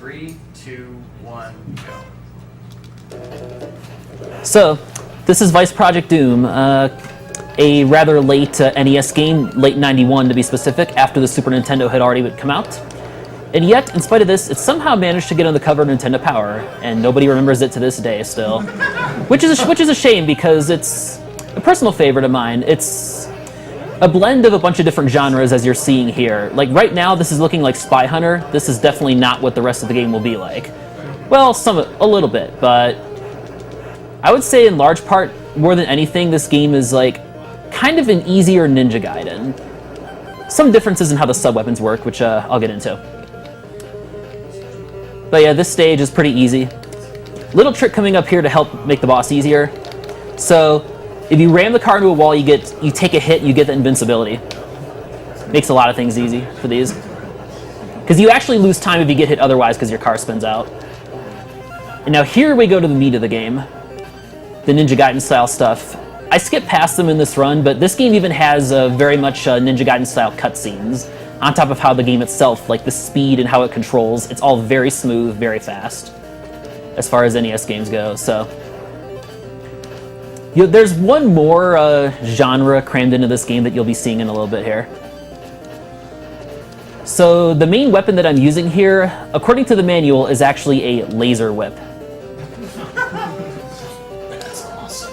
3, 2, 1, go. So, this is Vice Project Doom, a rather late NES game, late 91 to be specific, after the Super Nintendo had already come out. And yet, in spite of this, it somehow managed to get on the cover of Nintendo Power, and nobody remembers it to this day still. which is a shame, because it's a personal favorite of mine. It's a blend of a bunch of different genres, as you're seeing here. Like, right now, this is looking like Spy Hunter. This is definitely not what the rest of the game will be like. Well, a little bit, but I would say in large part, more than anything, this game is like kind of an easier Ninja Gaiden. Some differences in how the sub-weapons work, which I'll get into. But yeah, this stage is pretty easy. Little trick coming up here to help make the boss easier. So, if you ram the car into a wall, you take a hit, you get the invincibility. Makes a lot of things easy for these. Because you actually lose time if you get hit otherwise, because your car spins out. And now here we go to the meat of the game. The Ninja Gaiden style stuff. I skipped past them in this run, but this game even has very much Ninja Gaiden style cutscenes. On top of how the game itself, like the speed and how it controls, it's all very smooth, very fast, as far as NES games go, so. There's one more genre crammed into this game that you'll be seeing in a little bit here. So the main weapon that I'm using here, according to the manual, is actually a laser whip. That's awesome.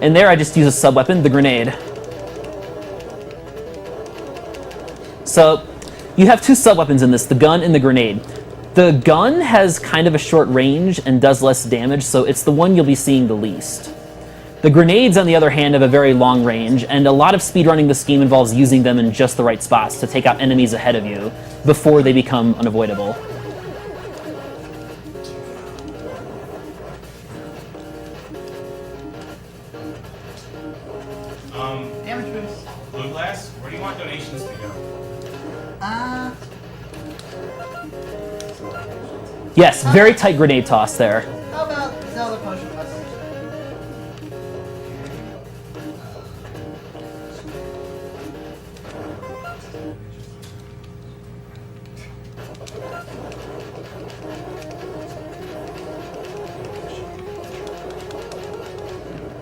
And there I just use a sub-weapon, the grenade. So you have two sub-weapons in this, the gun and the grenade. The gun has kind of a short range and does less damage, so it's the one you'll be seeing the least. The grenades, on the other hand, have a very long range, and a lot of speedrunning this game involves using them in just the right spots to take out enemies ahead of you before they become unavoidable. Damage boost. Blue Glass, where do you want donations to go? Yes, very tight grenade toss there. How about Zelda Potion Plus?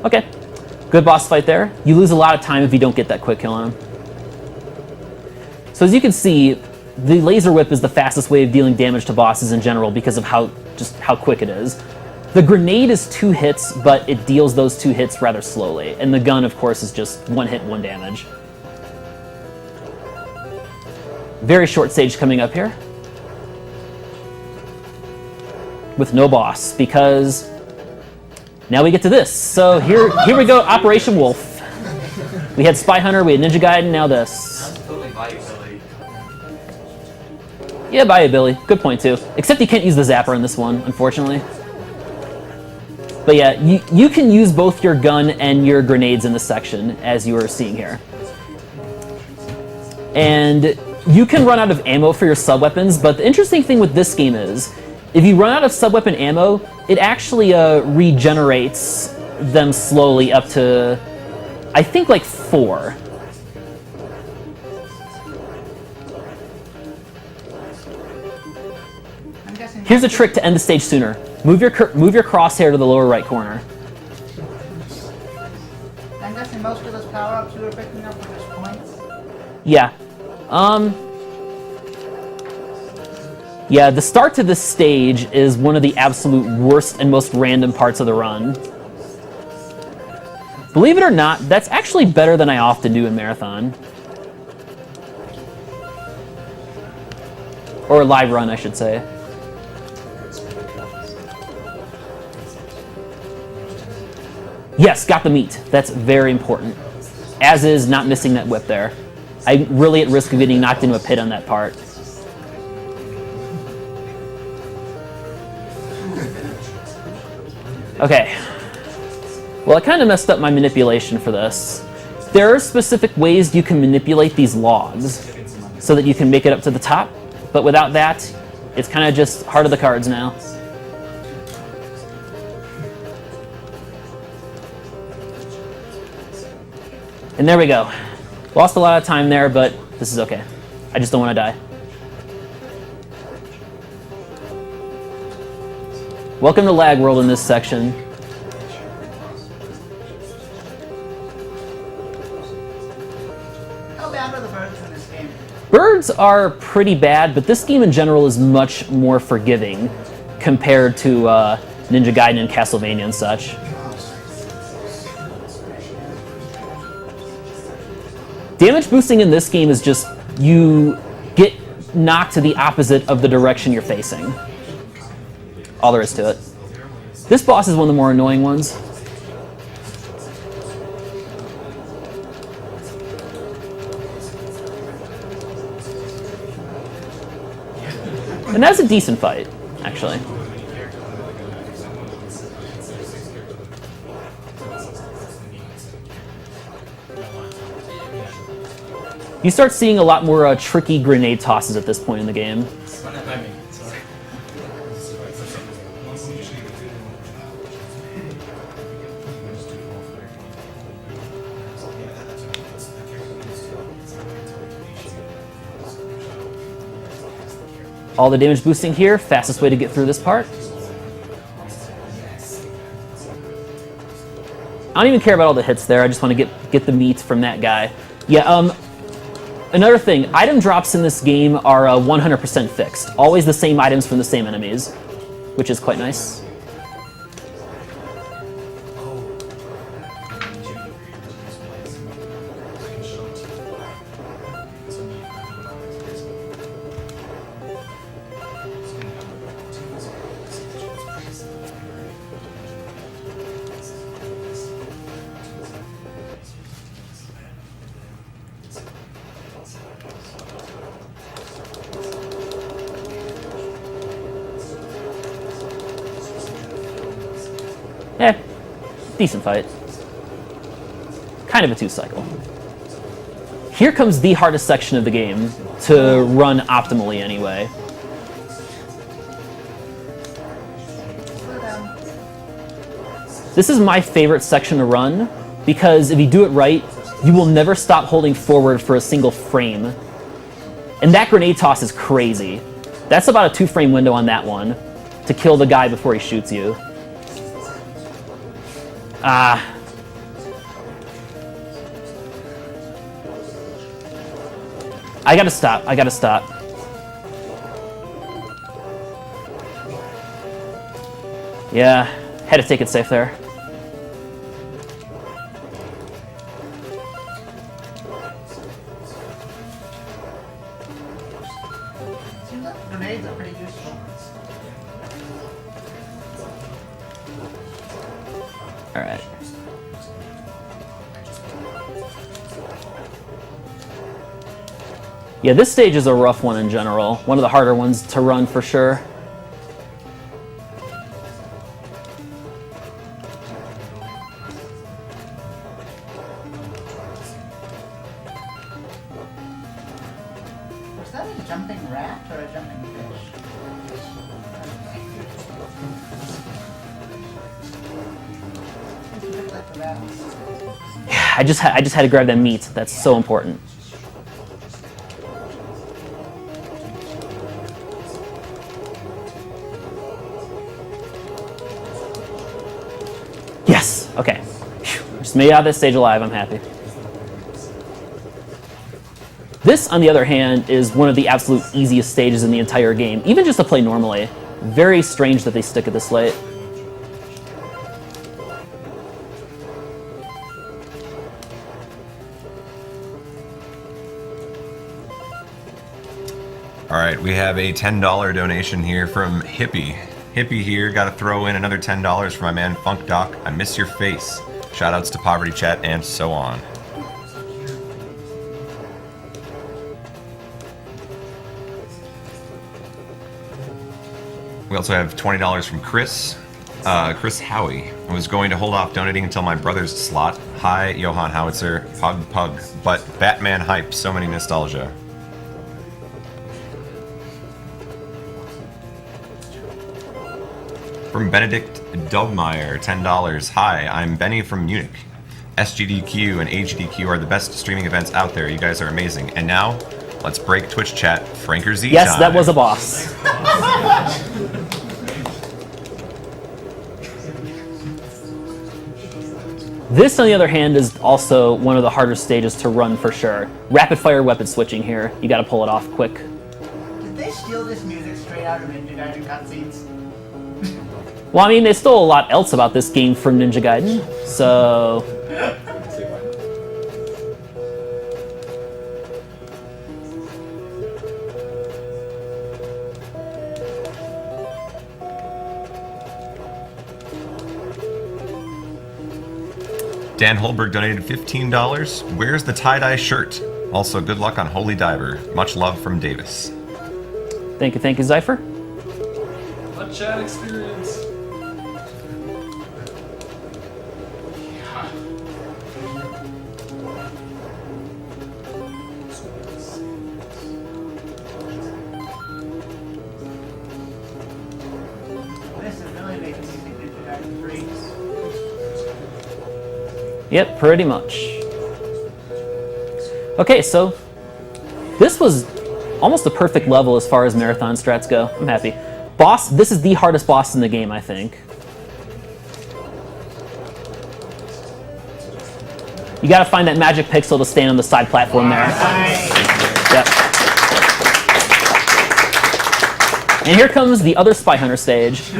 Okay, good boss fight there. You lose a lot of time if you don't get that quick kill on him. So as you can see, the laser whip is the fastest way of dealing damage to bosses in general because of how quick it is. The grenade is 2 hits, but it deals those 2 hits rather slowly. And the gun, of course, is just 1 hit, 1 damage. Very short stage coming up here. With no boss, because now we get to this. So here we go, Operation Wolf. We had Spy Hunter, we had Ninja Gaiden, now this. That's totally viability. Yeah, bye, Billy. Good point, too. Except you can't use the zapper in this one, unfortunately. But yeah, you can use both your gun and your grenades in this section, as you are seeing here. And you can run out of ammo for your sub-weapons, but the interesting thing with this game is, if you run out of sub-weapon ammo, it actually regenerates them slowly up to, I think, like 4. Here's a trick to end the stage sooner. Move your crosshair to the lower right corner. I'm guessing most of those power-ups you were picking up were just points. Yeah. Yeah, the start to this stage is one of the absolute worst and most random parts of the run. Believe it or not, that's actually better than I often do in Marathon. Or a live run, I should say. Yes, got the meat. That's very important. As is not missing that whip there. I'm really at risk of getting knocked into a pit on that part. Okay. Well, I kind of messed up my manipulation for this. There are specific ways you can manipulate these logs so that you can make it up to the top, but without that, it's kind of just heart of the cards now. And there we go. Lost a lot of time there, but this is okay. I just don't want to die. Welcome to Lag World in this section. How bad are the birds in this game? Birds are pretty bad, but this game in general is much more forgiving compared to Ninja Gaiden and Castlevania and such. Damage boosting in this game is just you get knocked to the opposite of the direction you're facing. All there is to it. This boss is one of the more annoying ones. And that's a decent fight, actually. You start seeing a lot more tricky grenade tosses at this point in the game. All the damage boosting here, fastest way to get through this part. I don't even care about all the hits there, I just want to get the meat from that guy. Yeah, another thing, item drops in this game are 100% fixed. Always the same items from the same enemies, which is quite nice. Decent fight. Kind of a 2-cycle. Here comes the hardest section of the game to run optimally anyway. This is my favorite section to run because if you do it right, you will never stop holding forward for a single frame. And that grenade toss is crazy. That's about a 2-frame window on that one to kill the guy before he shoots you. I gotta stop. I gotta stop. Yeah, had to take it safe there. Seems like grenades are pretty useful. All right. Yeah, this stage is a rough one in general. One of the harder ones to run for sure. Was that a jumping rat or a jumping fish? It looked like the rat. Yeah, I just had to grab that meat. That's so important. Yes. Okay. Whew. Just made it out of this stage alive. I'm happy. This, on the other hand, is one of the absolute easiest stages in the entire game, even just to play normally. Very strange that they stick it this late. All right, we have a $10 donation here from Hippie. Hippie here, got to throw in another $10 for my man Funkdoc. I miss your face. Shoutouts to Poverty Chat and so on. We also have $20 from Chris. Chris Howie. I was going to hold off donating until my brother's slot. Hi, Johann Howitzer, Pug, but Batman hype, so many nostalgia. From Benedict Dubmeyer, $10. Hi, I'm Benny from Munich. SGDQ and AGDQ are the best streaming events out there. You guys are amazing. And now, let's break Twitch chat. Franker Z. Yes, time. that was a boss. This, on the other hand, is also one of the harder stages to run for sure. Rapid fire weapon switching here. You gotta pull it off quick. Did they steal this music straight out of Ninja Gaiden cutscenes? Well, I mean, they stole a lot else about this game from Ninja Gaiden, so... Dan Holberg donated $15. Where's the tie-dye shirt? Also, good luck on Holy Diver. Much love from Davis. Thank you, Zypher. A chat experience. This is really making me think Ninja Gaiden 3. Yep, pretty much. Okay, so this was almost a perfect level as far as marathon strats go. I'm happy. Boss, this is the hardest boss in the game, I think. You gotta find that magic pixel to stand on the side platform there. Yep. And here comes the other Spy Hunter stage.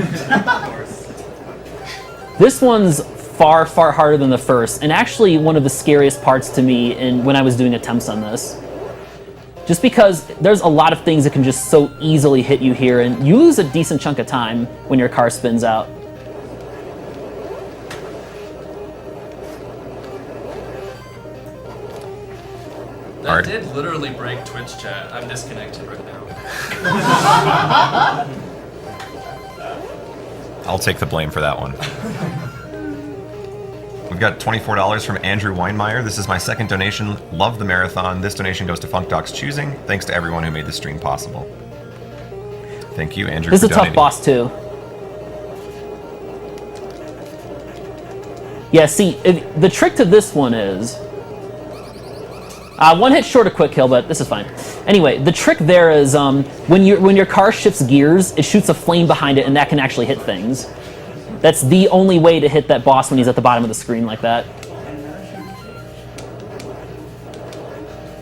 This one's far, far harder than the first, and actually one of the scariest parts to me when I was doing attempts on this. Just because there's a lot of things that can just so easily hit you here, and you lose a decent chunk of time when your car spins out. That did literally break Twitch chat. I'm disconnected right now. I'll take the blame for that one. We've got $24 from Andrew Weinmeier. This is my second donation. Love the marathon. This donation goes to Funkdoc's choosing. Thanks to everyone who made the stream possible. Thank you, Andrew. This is a donating. tough boss too. Yeah, see, the trick to this one is... one hit short of quick kill, but this is fine. Anyway, the trick there is when your car shifts gears, it shoots a flame behind it, and that can actually hit things. That's the only way to hit that boss when he's at the bottom of the screen like that.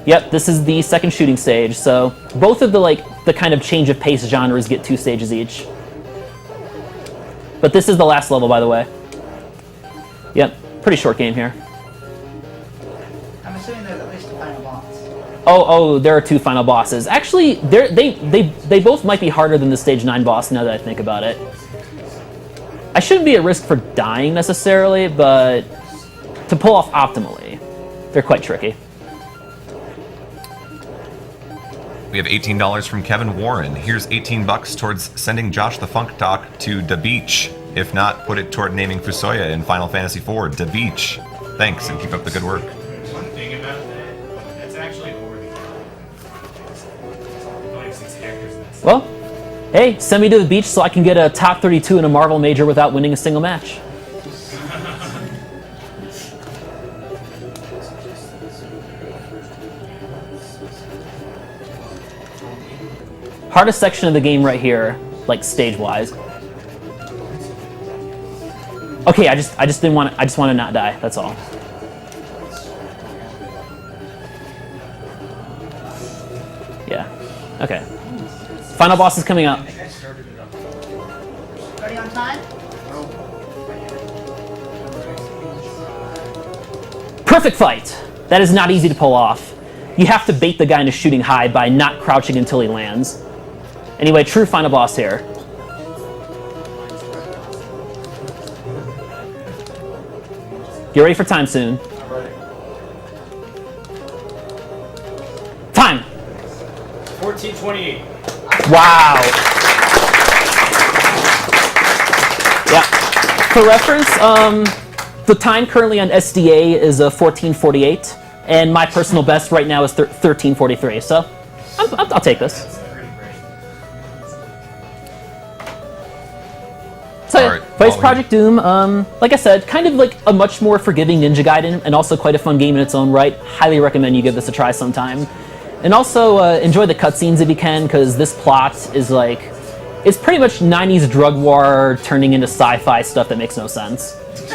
Yep, this is the second shooting stage, so both of the kind of change of pace genres get 2 stages each. But this is the last level, by the way. Yep, pretty short game here. I'm assuming there's at least a final boss. Oh, there are 2 final bosses. Actually, they both might be harder than the stage 9 boss now that I think about it. I shouldn't be at risk for dying necessarily, but to pull off optimally, they're quite tricky. We have $18 from Kevin Warren. Here's $18 towards sending Josh the Funkdoc to the beach. If not, put it toward naming Fusoya in Final Fantasy IV, the beach. Thanks, and keep up the good work. One thing about that, that's actually over the like 6 characters in this. Well, hey, send me to the beach so I can get a top 32 in a Marvel major without winning a single match. Hardest section of the game right here, like stage-wise. Okay, I just didn't want to, I just want to not die, that's all. Yeah, okay. Final boss is coming up. Ready on time? Perfect fight! That is not easy to pull off. You have to bait the guy into shooting high by not crouching until he lands. Anyway, true final boss here. Get ready for time soon. Time! 1428. Wow. Yeah. For reference, the time currently on SDA is 14:48, and my personal best right now is 13:43. So, I'll take this. All right. Vice Oh, Project Doom, like I said, kind of like a much more forgiving Ninja Gaiden, and also quite a fun game in its own right. Highly recommend you give this a try sometime. And also enjoy the cutscenes if you can, because this plot is like, it's pretty much 90s drug war turning into sci-fi stuff that makes no sense.